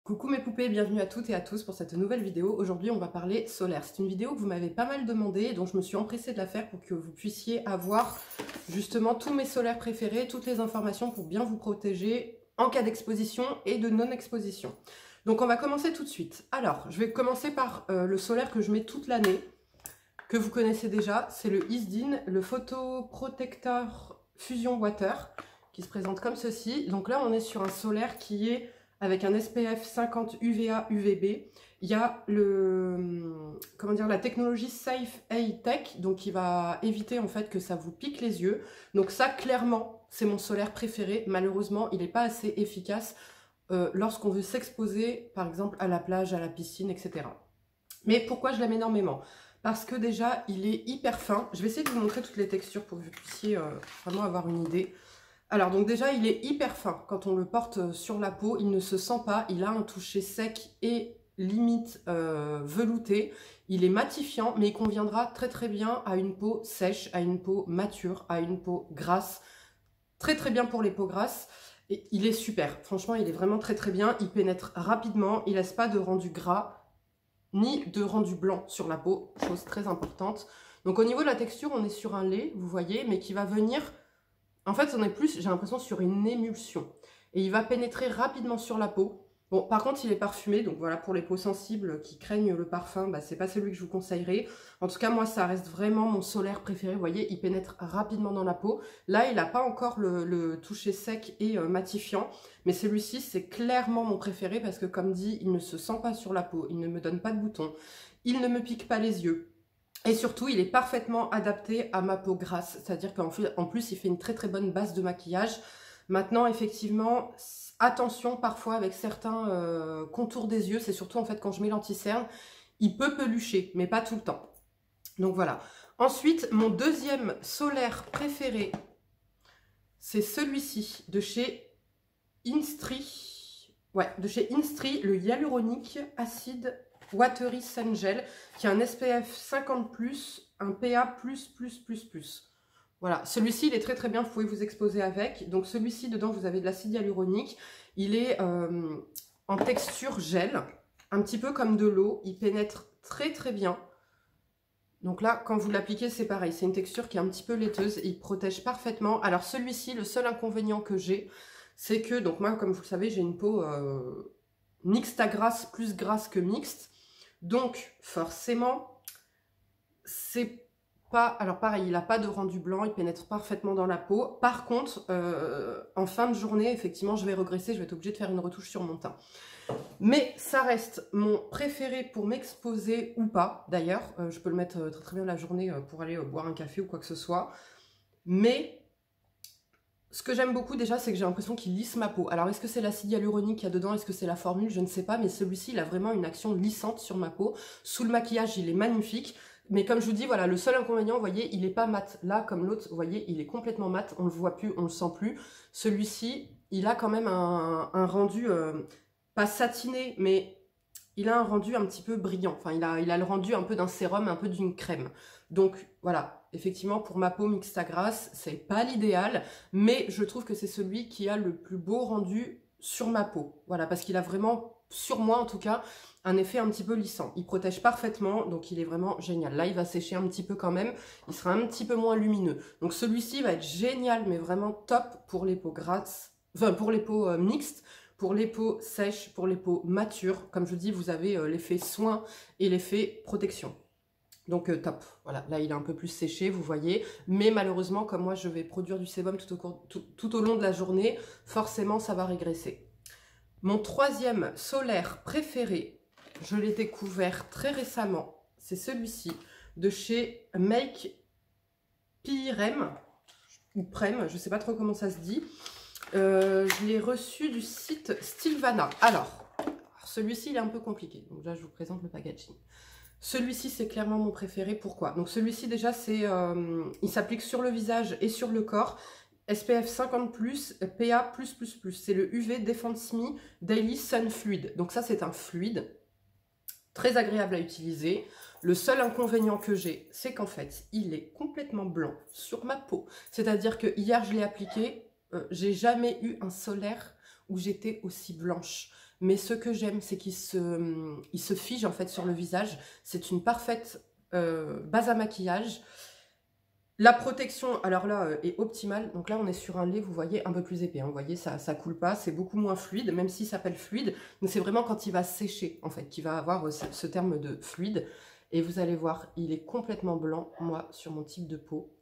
Coucou mes poupées, bienvenue à toutes et à tous pour cette nouvelle vidéo. Aujourd'hui on va parler solaire. C'est une vidéo que vous m'avez pas mal demandé et dont je me suis empressée de la faire pour que vous puissiez avoir justement tous mes solaires préférés, toutes les informations pour bien vous protéger en cas d'exposition et de non-exposition. Donc on va commencer tout de suite. Alors je vais commencer par le solaire que je mets toute l'année, que vous connaissez déjà. C'est le Isdin, le Photo Protector Fusion Water, qui se présente comme ceci. Donc là on est sur un solaire qui est avec un SPF 50 UVA UVB. Il y a la technologie Safe Eye Tech, donc qui va éviter en fait que ça vous pique les yeux. Donc ça, clairement, c'est mon solaire préféré. Malheureusement, il n'est pas assez efficace lorsqu'on veut s'exposer, par exemple, à la plage, à la piscine, etc. Mais pourquoi je l'aime énormément? Parce que déjà, il est hyper fin. Je vais essayer de vous montrer toutes les textures pour que vous puissiez vraiment avoir une idée. Alors donc déjà il est hyper fin, quand on le porte sur la peau, il ne se sent pas, il a un toucher sec et limite velouté, il est matifiant mais il conviendra très très bien à une peau sèche, à une peau mature, à une peau grasse, très très bien pour les peaux grasses et il est super, franchement il est vraiment très très bien, il pénètre rapidement, il laisse pas de rendu gras ni de rendu blanc sur la peau, chose très importante. Donc au niveau de la texture on est sur un lait, vous voyez, mais qui va venir... En fait, on est plus, j'ai l'impression, sur une émulsion. Et il va pénétrer rapidement sur la peau. Bon, par contre, il est parfumé. Donc voilà, pour les peaux sensibles qui craignent le parfum, bah, c'est pas celui que je vous conseillerais. En tout cas, moi, ça reste vraiment mon solaire préféré. Vous voyez, il pénètre rapidement dans la peau. Là, il n'a pas encore le toucher sec et matifiant. Mais celui-ci, c'est clairement mon préféré parce que, comme dit, il ne se sent pas sur la peau. Il ne me donne pas de boutons. Il ne me pique pas les yeux. Et surtout, il est parfaitement adapté à ma peau grasse, c'est-à-dire qu'en plus, il fait une très très bonne base de maquillage. Maintenant, effectivement, attention parfois avec certains contours des yeux, c'est surtout en fait quand je mets l'anti-cerne, il peut pelucher, mais pas tout le temps. Donc voilà. Ensuite, mon deuxième solaire préféré, c'est celui-ci, de chez Instri. Ouais, de chez Instri, le Hyaluronic Acid Watery Sun Gel, qui a un SPF 50+, un PA++++. Voilà, celui-ci, il est très très bien, vous pouvez vous exposer avec. Donc celui-ci, dedans, vous avez de l'acide hyaluronique. Il est en texture gel, un petit peu comme de l'eau. Il pénètre très très bien. Donc là, quand vous l'appliquez, c'est pareil. C'est une texture qui est un petit peu laiteuse et il protège parfaitement. Alors celui-ci, le seul inconvénient que j'ai, c'est que, donc moi, comme vous le savez, j'ai une peau mixte à grasse, plus grasse que mixte. Donc, forcément, c'est pas... Alors pareil, il n'a pas de rendu blanc, il pénètre parfaitement dans la peau. Par contre, en fin de journée, effectivement, je vais regresser, je vais être obligée de faire une retouche sur mon teint. Mais ça reste mon préféré pour m'exposer ou pas. D'ailleurs, je peux le mettre très très bien la journée pour aller boire un café ou quoi que ce soit. Mais... ce que j'aime beaucoup déjà, c'est que j'ai l'impression qu'il lisse ma peau. Alors, est-ce que c'est l'acide hyaluronique qu'il y a dedans? Est-ce que c'est la formule? Je ne sais pas, mais celui-ci, il a vraiment une action lissante sur ma peau. Sous le maquillage, il est magnifique. Mais comme je vous dis, voilà, le seul inconvénient, vous voyez, il n'est pas mat. Là, comme l'autre, vous voyez, il est complètement mat. On ne le voit plus, on ne le sent plus. Celui-ci, il a quand même un rendu, pas satiné, mais il a un rendu un petit peu brillant. Enfin, il a le rendu un peu d'un sérum, un peu d'une crème. Donc, voilà. Effectivement, pour ma peau mixte à grasse, c'est pas l'idéal, mais je trouve que c'est celui qui a le plus beau rendu sur ma peau. Voilà, parce qu'il a vraiment, sur moi en tout cas, un effet un petit peu lissant. Il protège parfaitement, donc il est vraiment génial. Là, il va sécher un petit peu quand même, il sera un petit peu moins lumineux. Donc celui-ci va être génial, mais vraiment top pour les peaux grasses, enfin pour les peaux mixtes, pour les peaux sèches, pour les peaux matures. Comme je dis, vous avez l'effet soin et l'effet protection. Donc top, voilà, là il est un peu plus séché, vous voyez, mais malheureusement, comme moi je vais produire du sébum tout au long de la journée, forcément ça va régresser. Mon troisième solaire préféré, je l'ai découvert très récemment, c'est celui-ci, de chez Make Prem, ou Prem, je ne sais pas trop comment ça se dit. Je l'ai reçu du site Stylevana. Alors celui-ci il est un peu compliqué, donc là je vous présente le packaging. Celui-ci, c'est clairement mon préféré. Pourquoi? Donc celui-ci, déjà, il s'applique sur le visage et sur le corps. SPF 50+, PA+++. C'est le UV Defense Me Daily Sun Fluid. Donc ça, c'est un fluide très agréable à utiliser. Le seul inconvénient que j'ai, c'est qu'en fait, il est complètement blanc sur ma peau. C'est-à-dire que hier, je l'ai appliqué, j'ai jamais eu un solaire où j'étais aussi blanche. mais ce que j'aime, c'est qu'il il se fige en fait sur le visage. C'est une parfaite base à maquillage. La protection, alors là, est optimale. Donc là, on est sur un lait, vous voyez, un peu plus épais. Hein. Vous voyez, ça coule pas, c'est beaucoup moins fluide, même s'il s'appelle fluide. Mais c'est vraiment quand il va sécher, en fait, qu'il va avoir ce terme de fluide. Et vous allez voir, il est complètement blanc, moi, sur mon type de peau.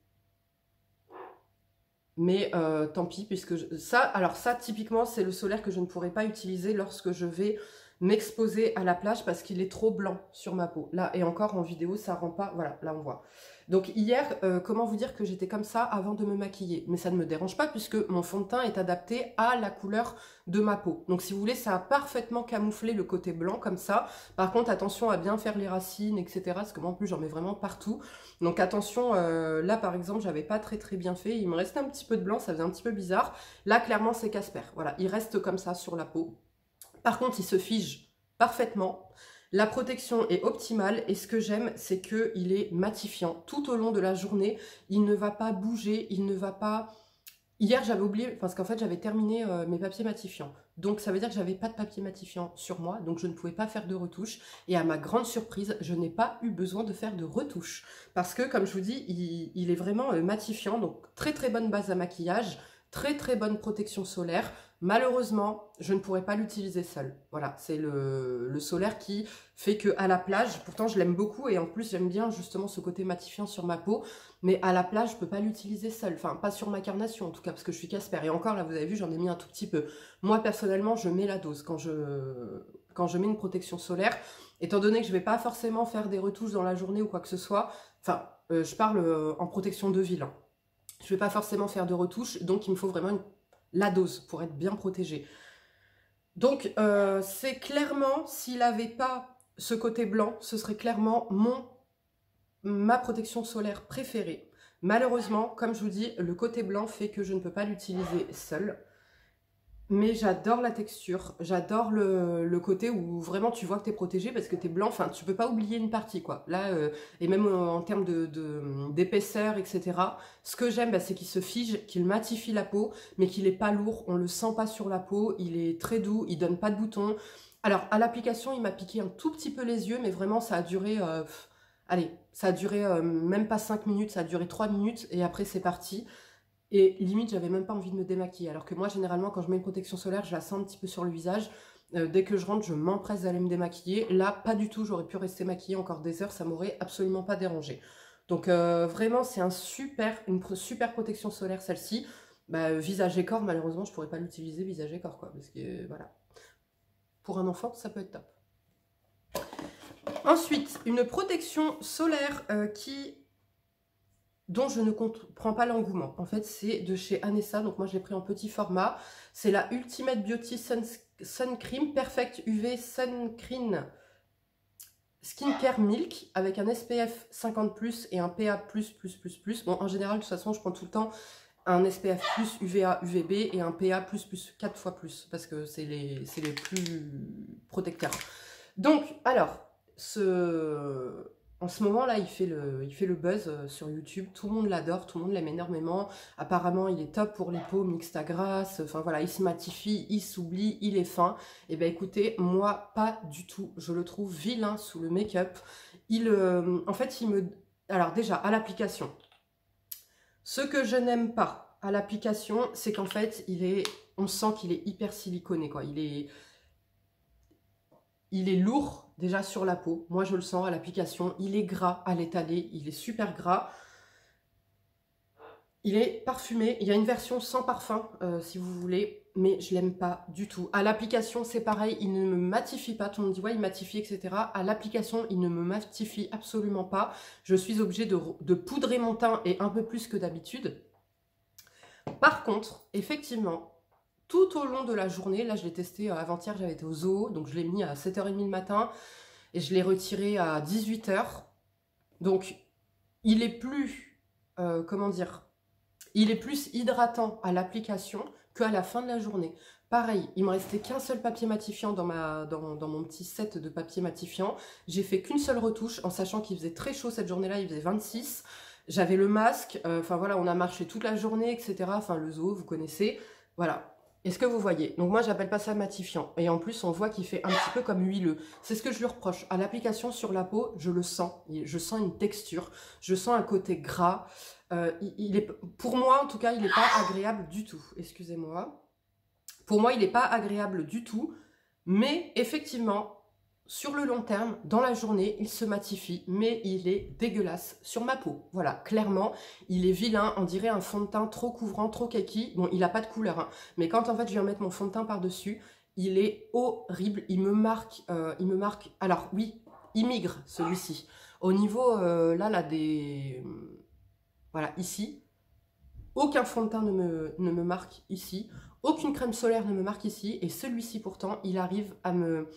Mais tant pis, puisque ça, typiquement, c'est le solaire que je ne pourrais pas utiliser lorsque je vais m'exposer à la plage parce qu'il est trop blanc sur ma peau. Là, et encore en vidéo, ça rend pas... Voilà, là, on voit. Donc hier, comment vous dire que j'étais comme ça avant de me maquiller? Mais ça ne me dérange pas puisque mon fond de teint est adapté à la couleur de ma peau. Donc si vous voulez, ça a parfaitement camouflé le côté blanc comme ça. Par contre, attention à bien faire les racines, etc. Parce que moi, en plus, j'en mets vraiment partout. Donc attention, là, par exemple, j'avais pas très bien fait. Il me restait un petit peu de blanc, ça faisait un petit peu bizarre. Là, clairement, c'est Casper. Voilà, il reste comme ça sur la peau. Par contre, il se fige parfaitement. La protection est optimale et ce que j'aime, c'est qu'il est matifiant. Tout au long de la journée, il ne va pas bouger, il ne va pas... Hier, j'avais oublié, parce qu'en fait, j'avais terminé mes papiers matifiants. Donc, ça veut dire que j'avais pas de papier matifiant sur moi, donc je ne pouvais pas faire de retouches. Et à ma grande surprise, je n'ai pas eu besoin de faire de retouches. Parce que, comme je vous dis, il est vraiment matifiant, donc très bonne base à maquillage, très bonne protection solaire. Malheureusement, je ne pourrais pas l'utiliser seul. Voilà, c'est le solaire qui fait qu'à la plage, pourtant je l'aime beaucoup et en plus j'aime bien justement ce côté matifiant sur ma peau, mais à la plage je ne peux pas l'utiliser seul, enfin pas sur ma carnation en tout cas parce que je suis Casper. Et encore là vous avez vu, j'en ai mis un tout petit peu. Moi personnellement je mets la dose quand je mets une protection solaire, étant donné que je ne vais pas forcément faire des retouches dans la journée ou quoi que ce soit, enfin je parle en protection de ville, hein. Je ne vais pas forcément faire de retouches, donc il me faut vraiment la dose pour être bien protégée. Donc, c'est clairement, s'il n'avait pas ce côté blanc, ce serait clairement ma protection solaire préférée. Malheureusement, comme je vous dis, le côté blanc fait que je ne peux pas l'utiliser seul. Mais j'adore la texture, j'adore le côté où vraiment tu vois que tu es protégé parce que tu es blanc, enfin tu peux pas oublier une partie quoi. Là, et même en termes d'épaisseur, etc. Ce que j'aime, bah, c'est qu'il se fige, qu'il matifie la peau, mais qu'il est pas lourd, on le sent pas sur la peau, il est très doux, il donne pas de boutons. Alors à l'application, il m'a piqué un tout petit peu les yeux, mais vraiment ça a duré, allez, ça a duré même pas 5 minutes, ça a duré 3 minutes et après c'est parti. Et limite, j'avais même pas envie de me démaquiller. Alors que moi, généralement, quand je mets une protection solaire, je la sens un petit peu sur le visage. Dès que je rentre, je m'empresse d'aller me démaquiller. Là, pas du tout. J'aurais pu rester maquillée encore des heures. Ça m'aurait absolument pas dérangé. Donc, vraiment, c'est une super protection solaire, celle-ci. Bah, visage et corps, malheureusement, je pourrais pas l'utiliser visage et corps, quoi. Parce que, voilà. Pour un enfant, ça peut être top. Ensuite, une protection solaire dont je ne comprends pas l'engouement. En fait, c'est de chez Anessa, donc moi je l'ai pris en petit format. C'est la Ultimate Beauty Sun Cream Perfect UV Sun Cream Skincare Milk avec un SPF 50+, et un PA++++. Bon, en général, de toute façon, je prends tout le temps un SPF+, UVA, UVB et un PA++, 4 fois plus, parce que c'est les plus protecteurs. Donc, alors, en ce moment-là, il fait le buzz sur YouTube. Tout le monde l'adore, tout le monde l'aime énormément. Apparemment, il est top pour les peaux mixtes à grasse. Enfin voilà, il se matifie, il s'oublie, il est fin. Et bien écoutez, moi, pas du tout. Je le trouve vilain sous le make-up. En fait, alors déjà, à l'application. Ce que je n'aime pas à l'application, c'est qu'en fait, on sent qu'il est hyper siliconé, quoi. Il est lourd déjà sur la peau. Moi, je le sens à l'application. Il est gras à l'étaler. Il est super gras. Il est parfumé. Il y a une version sans parfum, si vous voulez. Mais je l'aime pas du tout. À l'application, c'est pareil. Il ne me matifie pas. Tout le monde dit, ouais, il matifie, etc. À l'application, il ne me matifie absolument pas. Je suis obligée de poudrer mon teint et un peu plus que d'habitude. Par contre, effectivement, tout au long de la journée, là je l'ai testé avant-hier, j'avais été au zoo, donc je l'ai mis à 7h30 le matin et je l'ai retiré à 18h. Donc il est plus, comment dire, il est plus hydratant à l'application qu'à la fin de la journée. Pareil, il me restait qu'un seul papier matifiant dans mon petit set de papier matifiant. J'ai fait qu'une seule retouche en sachant qu'il faisait très chaud cette journée-là, il faisait 26. J'avais le masque, enfin voilà, on a marché toute la journée, etc. Enfin le zoo, vous connaissez, voilà. Est-ce que vous voyez? Donc moi, j'appelle pas ça matifiant. Et en plus, on voit qu'il fait un petit peu comme huileux. C'est ce que je lui reproche. À l'application sur la peau, je le sens. Je sens une texture. Je sens un côté gras. Pour moi, en tout cas, il n'est pas agréable du tout. Excusez-moi. Pour moi, il n'est pas agréable du tout. Mais effectivement, sur le long terme, dans la journée, il se matifie, mais il est dégueulasse sur ma peau. Voilà, clairement, il est vilain, on dirait un fond de teint trop couvrant, trop kaki. Bon, il n'a pas de couleur, hein, mais quand en fait je viens mettre mon fond de teint par-dessus, il est horrible, il me marque. Alors oui, il migre celui-ci. Au niveau, là, des... Voilà, ici, aucun fond de teint ne me marque ici, aucune crème solaire ne me marque ici, et celui-ci pourtant, il arrive à me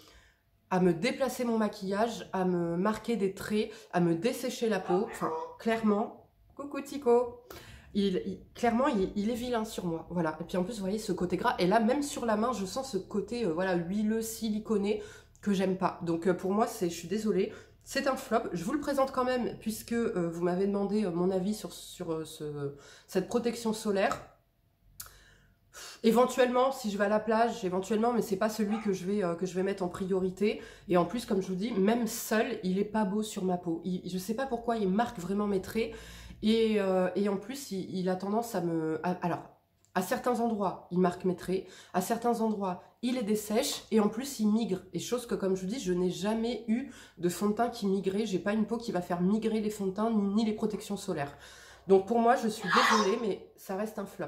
déplacer mon maquillage, à me marquer des traits, à me dessécher la peau. Enfin, clairement, coucou Tico, clairement, il est vilain sur moi. Voilà. Et puis en plus, vous voyez ce côté gras. Et là, même sur la main, je sens ce côté voilà, huileux, siliconé que j'aime pas. Donc pour moi, je suis désolée, c'est un flop. Je vous le présente quand même, puisque vous m'avez demandé mon avis sur cette protection solaire. Éventuellement, si je vais à la plage, éventuellement, mais c'est pas celui que je vais mettre en priorité. Et en plus, comme je vous dis, même seul, il est pas beau sur ma peau. Je sais pas pourquoi, il marque vraiment mes traits. Et en plus, il a tendance à alors, à certains endroits, il marque mes traits. À certains endroits, il les dessèche. Et en plus, il migre. Et chose que, comme je vous dis, je n'ai jamais eu de fond de teint qui migrait. J'ai pas une peau qui va faire migrer les fonds de teint, ni les protections solaires. Donc pour moi, je suis désolée, mais ça reste un flop.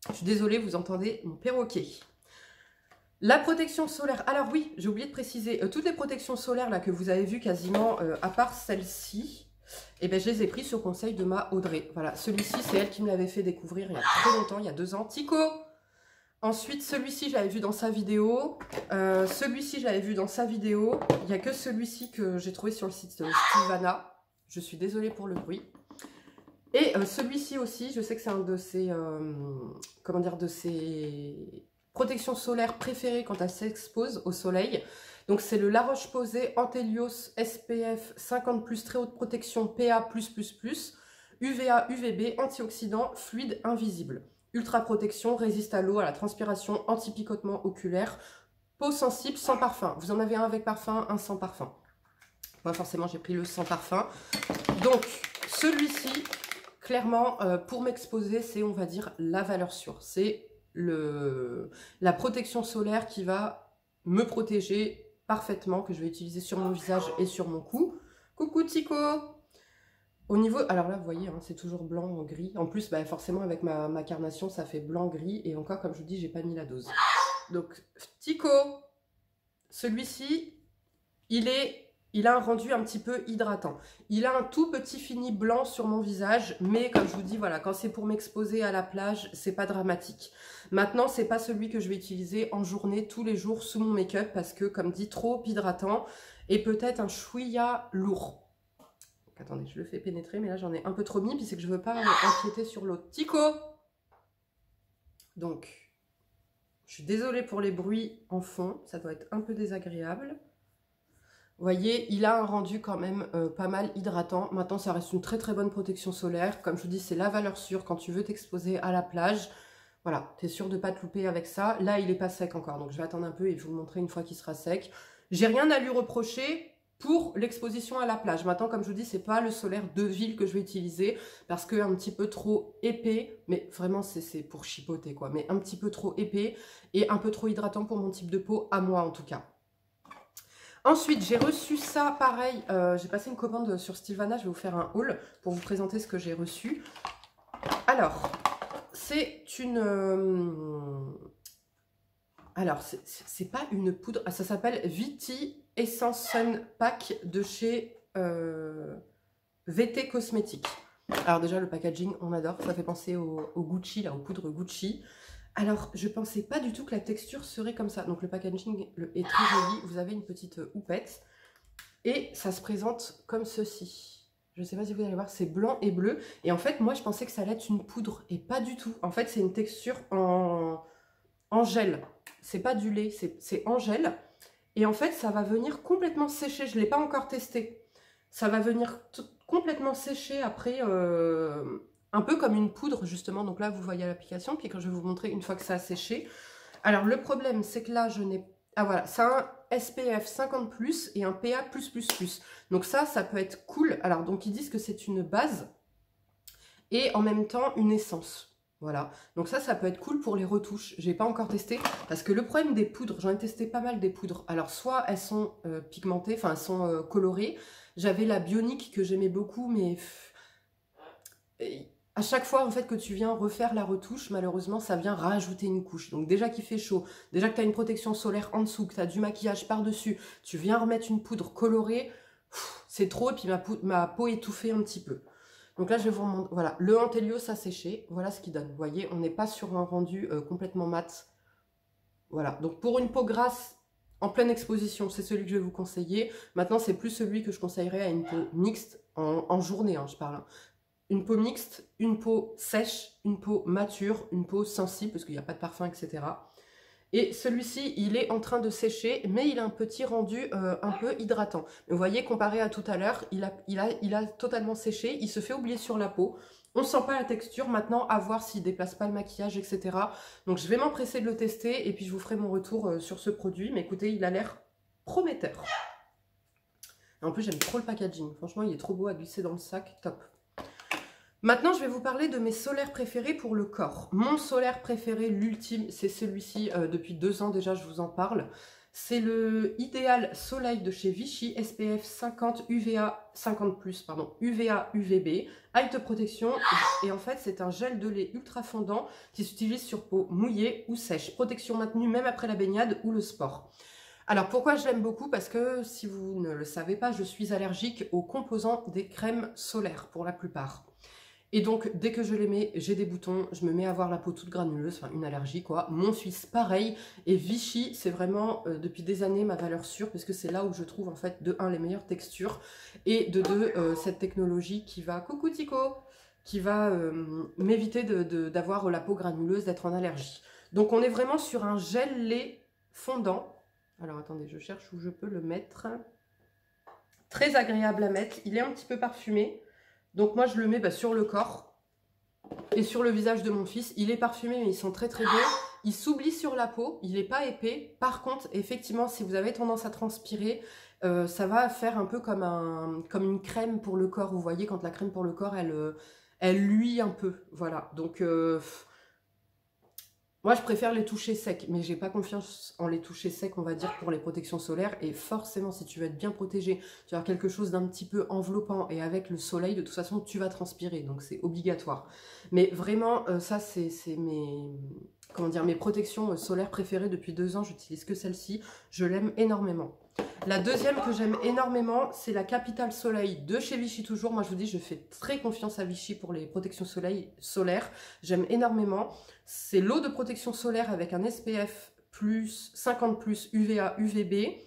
Je suis désolée, vous entendez mon perroquet. La protection solaire. Alors oui, j'ai oublié de préciser. Toutes les protections solaires là que vous avez vues quasiment, à part celle-ci, eh ben, je les ai prises sur conseil de ma Audrey. Voilà, celui-ci, c'est elle qui me l'avait fait découvrir il y a très longtemps, il y a 2 ans. Tico! Ensuite, celui-ci, je l'avais vu dans sa vidéo. Celui-ci, je l'avais vu dans sa vidéo. Il n'y a que celui-ci que j'ai trouvé sur le site Stilvana. Je suis désolée pour le bruit. Et celui-ci aussi, je sais que c'est un de ses, comment dire, de ses protections solaires préférées quand elle s'expose au soleil. Donc c'est le La Roche-Posay Antelios SPF 50+, très haute protection PA+++, UVA, UVB, antioxydant, fluide invisible. Ultra protection, résiste à l'eau, à la transpiration, anti-picotement oculaire, peau sensible, sans parfum. Vous en avez un avec parfum, un sans parfum. Moi forcément j'ai pris le sans parfum. Donc celui-ci... Clairement, pour m'exposer, c'est, on va dire, la valeur sûre. C'est la protection solaire qui va me protéger parfaitement, que je vais utiliser sur mon visage et sur mon cou. Coucou Tico! Au niveau, alors là, vous voyez, hein, c'est toujours blanc, gris. En plus, bah, forcément, avec ma carnation, ça fait blanc-gris. Et encore, comme je vous dis, j'ai pas mis la dose. Donc, Tico, celui-ci, il a un rendu un petit peu hydratant. Il a un tout petit fini blanc sur mon visage, mais comme je vous dis, voilà, quand c'est pour m'exposer à la plage, c'est pas dramatique. Maintenant, c'est pas celui que je vais utiliser en journée, tous les jours, sous mon make-up, parce que, comme dit, trop hydratant, et peut-être un chouïa lourd. Donc, attendez, je le fais pénétrer, mais là, j'en ai un peu trop mis, puis c'est que je veux pas empiéter sur l'autre. Tico! Donc, je suis désolée pour les bruits en fond, ça doit être un peu désagréable. Vous voyez, il a un rendu quand même pas mal hydratant. Maintenant, ça reste une très très bonne protection solaire. Comme je vous dis, c'est la valeur sûre quand tu veux t'exposer à la plage. Voilà, tu es sûr de ne pas te louper avec ça. Là, il n'est pas sec encore, donc je vais attendre un peu et je vais vous le montrer une fois qu'il sera sec. J'ai rien à lui reprocher pour l'exposition à la plage. Maintenant, comme je vous dis, c'est pas le solaire de ville que je vais utiliser parce que un petit peu trop épais, mais vraiment c'est pour chipoter quoi, mais un petit peu trop épais et un peu trop hydratant pour mon type de peau, à moi en tout cas. Ensuite, j'ai reçu ça, pareil, j'ai passé une commande sur Stilvana, je vais vous faire un haul pour vous présenter ce que j'ai reçu. Alors, c'est une... alors, c'est pas une poudre, ça s'appelle Viti Essence Sun Pack de chez VT Cosmétiques. Alors déjà, le packaging, on adore, ça fait penser au Gucci, là, aux poudres Gucci. Alors, je pensais pas du tout que la texture serait comme ça. Donc, le packaging est très joli. Vous avez une petite houppette. Et ça se présente comme ceci. Je ne sais pas si vous allez voir, c'est blanc et bleu. Et en fait, moi, je pensais que ça allait être une poudre. Et pas du tout. En fait, c'est une texture en gel. C'est pas du lait, c'est en gel. Et en fait, ça va venir complètement sécher. Je ne l'ai pas encore testé. Ça va venir complètement sécher après... un peu comme une poudre justement. Donc là, vous voyez l'application, puis quand je vais vous montrer une fois que ça a séché. Alors le problème, c'est que là, je n'ai... Ah voilà, c'est un SPF 50+, et un PA+++. Donc ça peut être cool. Alors donc ils disent que c'est une base et en même temps une essence. Voilà, donc ça peut être cool pour les retouches. J'ai pas encore testé, parce que le problème des poudres, j'en ai testé pas mal des poudres. Alors soit elles sont pigmentées, enfin elles sont colorées. J'avais la Bionic que j'aimais beaucoup, mais à chaque fois en fait que tu viens refaire la retouche, malheureusement ça vient rajouter une couche. Donc déjà qu'il fait chaud, déjà que tu as une protection solaire en dessous, que tu as du maquillage par-dessus, tu viens remettre une poudre colorée, c'est trop, et puis ma peau étouffée un petit peu. Donc là, je vais vous remontrer. Voilà, le Antelios a séché. Voilà ce qu'il donne. Vous voyez, on n'est pas sur un rendu complètement mat. Voilà, donc pour une peau grasse en pleine exposition, c'est celui que je vais vous conseiller. Maintenant, c'est plus celui que je conseillerais à une peau mixte en journée, hein, je parle. Hein. Une peau mixte, une peau sèche, une peau mature, une peau sensible, parce qu'il n'y a pas de parfum, etc. Et celui-ci, il est en train de sécher, mais il a un petit rendu un peu hydratant. Vous voyez, comparé à tout à l'heure, il a totalement séché, il se fait oublier sur la peau. On ne sent pas la texture. Maintenant, à voir s'il ne déplace pas le maquillage, etc. Donc, je vais m'empresser de le tester, et puis je vous ferai mon retour sur ce produit. Mais écoutez, il a l'air prometteur. Et en plus, j'aime trop le packaging. Franchement, il est trop beau à glisser dans le sac. Top. Maintenant, je vais vous parler de mes solaires préférés pour le corps. Mon solaire préféré, l'ultime, c'est celui-ci. Depuis 2 ans déjà, je vous en parle. C'est le Idéal Soleil de chez Vichy, SPF 50 UVA 50+, pardon, UVA UVB, haute protection. Et en fait, c'est un gel de lait ultra fondant qui s'utilise sur peau mouillée ou sèche. Protection maintenue même après la baignade ou le sport. Alors pourquoi je l'aime beaucoup? Parce que si vous ne le savez pas, je suis allergique aux composants des crèmes solaires pour la plupart. Et donc, dès que je les mets, j'ai des boutons, je me mets à avoir la peau toute granuleuse, enfin une allergie quoi. Mon Suisse, pareil. Et Vichy, c'est vraiment, depuis des années, ma valeur sûre, parce que c'est là où je trouve, en fait, de 1, les meilleures textures, et de 2, cette technologie qui va, coucou Tico, qui va m'éviter d'avoir la peau granuleuse, d'être en allergie. Donc, on est vraiment sur un gel lait fondant. Alors, attendez, je cherche où je peux le mettre. Très agréable à mettre. Il est un petit peu parfumé. Donc moi je le mets sur le corps et sur le visage de mon fils. Il est parfumé mais ils sont très très beaux. Il s'oublie sur la peau, il n'est pas épais. Par contre, effectivement, si vous avez tendance à transpirer, ça va faire un peu comme une crème pour le corps. Vous voyez, quand la crème pour le corps, elle luit un peu. Voilà, donc... moi, je préfère les toucher secs, mais j'ai pas confiance en les toucher secs, on va dire, pour les protections solaires. Et forcément, si tu veux être bien protégé, tu vas avoir quelque chose d'un petit peu enveloppant. Et avec le soleil, de toute façon, tu vas transpirer. Donc, c'est obligatoire. Mais vraiment, ça, c'est mes protections solaires préférées depuis 2 ans. J'utilise que celle-ci. Je l'aime énormément. La deuxième que j'aime énormément, c'est la Capital Soleil de chez Vichy toujours. Moi, je vous dis, je fais très confiance à Vichy pour les protections solaires. J'aime énormément. C'est l'eau de protection solaire avec un SPF 50+, UVA, UVB.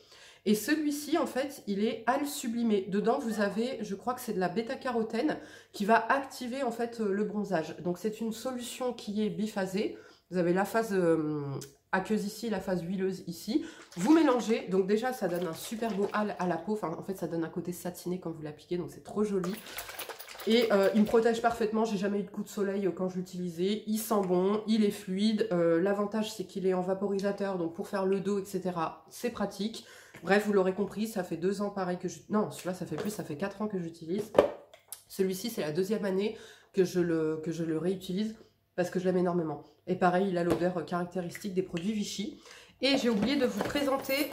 Et celui-ci, en fait, il est al sublimé. Dedans, vous avez, je crois que c'est de la bêta-carotène qui va activer, en fait, le bronzage. Donc, c'est une solution qui est biphasée. Vous avez la phase aqueuse ici, la phase huileuse ici. Vous mélangez. Donc, déjà, ça donne un super beau hâle à la peau. Enfin, en fait, ça donne un côté satiné quand vous l'appliquez. Donc, c'est trop joli. Et il me protège parfaitement, j'ai jamais eu de coup de soleil quand je l'utilisais. Il sent bon, il est fluide. L'avantage, c'est qu'il est en vaporisateur, donc pour faire le dos, etc., c'est pratique. Bref, vous l'aurez compris, ça fait 2 ans pareil que je... Non, celui-là, ça fait plus, ça fait 4 ans que j'utilise. Celui-ci, c'est la 2e année que je le réutilise parce que je l'aime énormément. Et pareil, il a l'odeur caractéristique des produits Vichy. Et j'ai oublié de vous présenter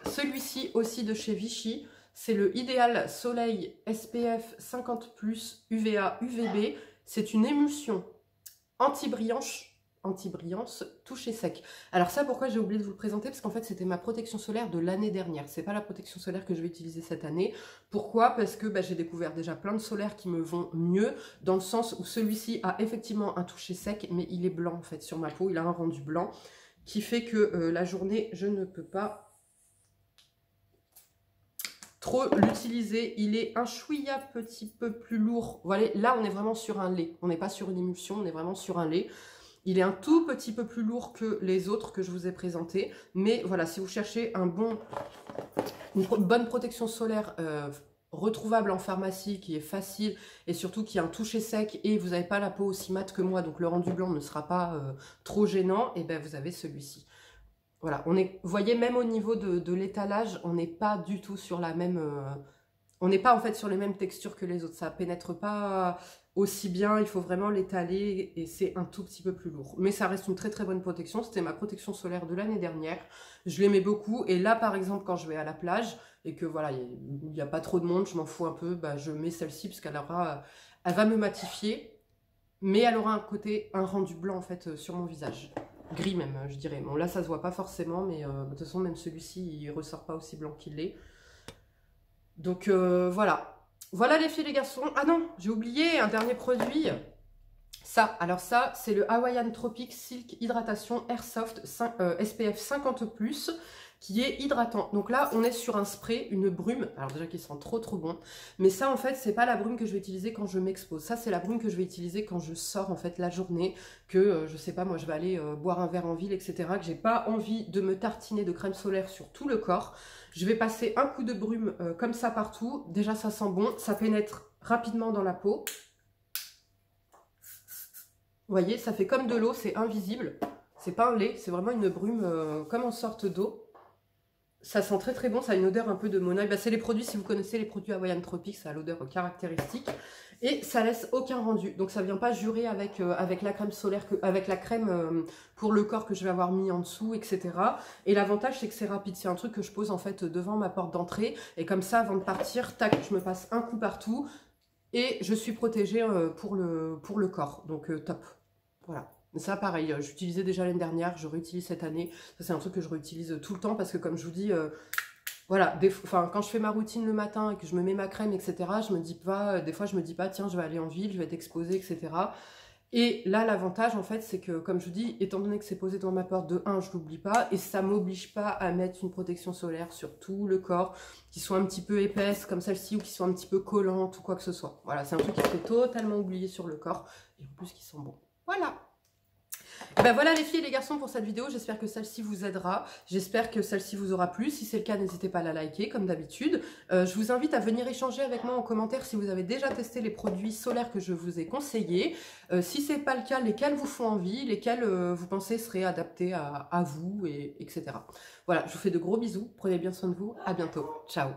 celui-ci aussi de chez Vichy. C'est le Idéal Soleil SPF 50+, UVA, UVB. C'est une émulsion anti-brillance touché sec. Alors ça, pourquoi j'ai oublié de vous le présenter? Parce qu'en fait, c'était ma protection solaire de l'année dernière. C'est pas la protection solaire que je vais utiliser cette année. Pourquoi? Parce que j'ai découvert déjà plein de solaires qui me vont mieux, dans le sens où celui-ci a effectivement un toucher sec, mais il est blanc en fait sur ma peau. Il a un rendu blanc qui fait que la journée, je ne peux pas trop l'utiliser. Il est un chouïa petit peu plus lourd. Voilà, là on est vraiment sur un lait, on n'est pas sur une émulsion, on est vraiment sur un lait. Il est un tout petit peu plus lourd que les autres que je vous ai présentés, mais voilà, si vous cherchez une bonne protection solaire retrouvable en pharmacie, qui est facile et surtout qui a un toucher sec et vous n'avez pas la peau aussi mate que moi, donc le rendu blanc ne sera pas trop gênant, et ben vous avez celui-ci. Voilà, vous voyez, même au niveau de l'étalage, on n'est pas du tout sur la même... on n'est pas en fait sur les mêmes textures que les autres, ça pénètre pas aussi bien, il faut vraiment l'étaler et c'est un tout petit peu plus lourd. Mais ça reste une très très bonne protection, c'était ma protection solaire de l'année dernière, je l'aimais beaucoup et là par exemple quand je vais à la plage et que voilà, il n'y a pas trop de monde, je m'en fous un peu, bah, je mets celle-ci parce qu'elle aura, elle va me matifier, mais elle aura un rendu blanc en fait sur mon visage. Gris même, je dirais. Bon là ça se voit pas forcément, mais de toute façon même celui-ci il ressort pas aussi blanc qu'il l'est. Donc voilà. Voilà les filles et les garçons. Ah non, j'ai oublié un dernier produit. Ça, alors ça, c'est le Hawaiian Tropic Silk Hydratation Airsoft SPF 50+, qui est hydratant. Donc là, on est sur un spray, une brume, alors déjà qui sent trop trop bon, mais ça en fait, c'est pas la brume que je vais utiliser quand je m'expose. Ça, c'est la brume que je vais utiliser quand je sors en fait la journée, que je sais pas, moi je vais aller boire un verre en ville, etc., que j'ai pas envie de me tartiner de crème solaire sur tout le corps. Je vais passer un coup de brume comme ça partout. Déjà, ça sent bon, ça pénètre rapidement dans la peau. Vous voyez, ça fait comme de l'eau, c'est invisible. C'est pas un lait, c'est vraiment une brume comme en sorte d'eau. Ça sent très très bon, ça a une odeur un peu de monoeil. Bah, c'est les produits, si vous connaissez les produits Hawaiian Tropic, ça a l'odeur caractéristique. Et ça laisse aucun rendu. Donc ça vient pas jurer avec la crème solaire, avec la crème pour le corps que je vais avoir mis en dessous, etc. Et l'avantage, c'est que c'est rapide. C'est un truc que je pose en fait devant ma porte d'entrée. Et comme ça, avant de partir, tac, je me passe un coup partout. Et je suis protégée pour le corps. Donc top. Voilà. Ça, pareil, j'utilisais déjà l'année dernière, je réutilise cette année. Ça, c'est un truc que je réutilise tout le temps parce que, comme je vous dis, voilà, quand je fais ma routine le matin et que je me mets ma crème, etc., je me dis pas, des fois, je me dis pas, tiens, je vais aller en ville, je vais être exposée, etc. Et là, l'avantage, en fait, c'est que, comme je vous dis, étant donné que c'est posé devant ma porte, de 1, je l'oublie pas, et ça m'oblige pas à mettre une protection solaire sur tout le corps, qui soit un petit peu épaisse, comme celle-ci, ou qui soit un petit peu collante, ou quoi que ce soit. Voilà, c'est un truc qui se fait totalement oublier sur le corps, et en plus qui sent bon. Voilà! Ben voilà les filles et les garçons pour cette vidéo, j'espère que celle-ci vous aidera, j'espère que celle-ci vous aura plu, si c'est le cas n'hésitez pas à la liker comme d'habitude. Je vous invite à venir échanger avec moi en commentaire si vous avez déjà testé les produits solaires que je vous ai conseillés, si c'est pas le cas, lesquels vous font envie, lesquels vous pensez seraient adaptés à vous, etc. Voilà, je vous fais de gros bisous, prenez bien soin de vous, à bientôt, ciao.